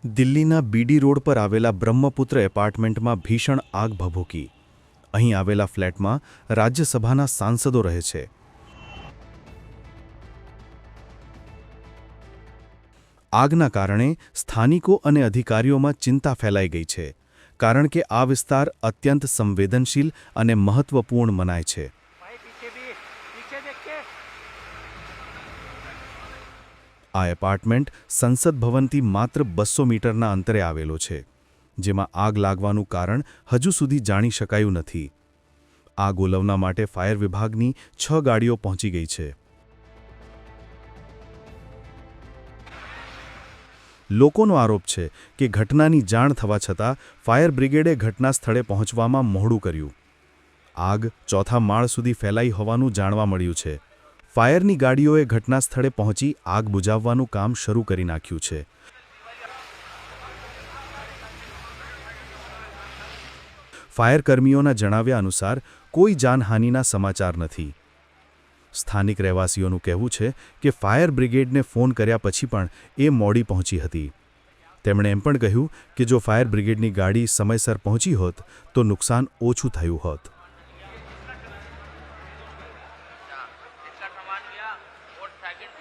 દિલ્હીના બીડી રોડ પર આવેલા બ્રહ્મપુત્ર એપાર્ટમેન્ટમાં ભીષણ આગ ભભૂકી. અહીં આવેલા ફ્લેટમાં રાજ્યસભાના સાંસદો રહે છે. આગના કારણે સ્થાનિકો અને અધિકારીઓમાં ચિંતા ફેલાઈ ગઈ છે, કારણ કે આ વિસ્તાર અત્યંત સંવેદનશીલ અને મહત્વપૂર્ણ મનાય છે. આ એપાર્ટમેન્ટ સંસદ ભવનથી માત્ર 200 મીટરના અંતરે આવેલો છે, જેમાં આગ લાગવાનું કારણ હજુ સુધી જાણી શકાયું નથી. આગ ઓલવવા માટે ફાયર વિભાગની 6 ગાડીઓ પહોંચી ગઈ છે. લોકોનો આરોપ છે કે ઘટનાની જાણ થવા છતાં ફાયર બ્રિગેડે ઘટના સ્થળે પહોંચવામાં મોડું કર્યું. આગ 4થા માળ સુધી ફેલાઈ હોવાનું જાણવા મળ્યું છે. ફાયરની ગાડીઓએ ઘટના સ્થળે પહોંચી આગ બુઝાવવાનું કામ શરૂ કરી નાખ્યું છે. ફાયરકર્મીઓના જણાવ્યા અનુસાર કોઈ જાનહાનિના સમાચાર નથી. સ્થાનિક રહેવાસીઓનું કહેવું છે કે ફાયર બ્રિગેડને ફોન કર્યા પછી પણ એ મોડી પહોંચી હતી. તેમણે એમ પણ કહ્યું કે જો ફાયર બ્રિગેડની ગાડી સમયસર પહોંચી હોત તો નુકસાન ઓછું થયું હોત. इसका सामान लिया और पैकेट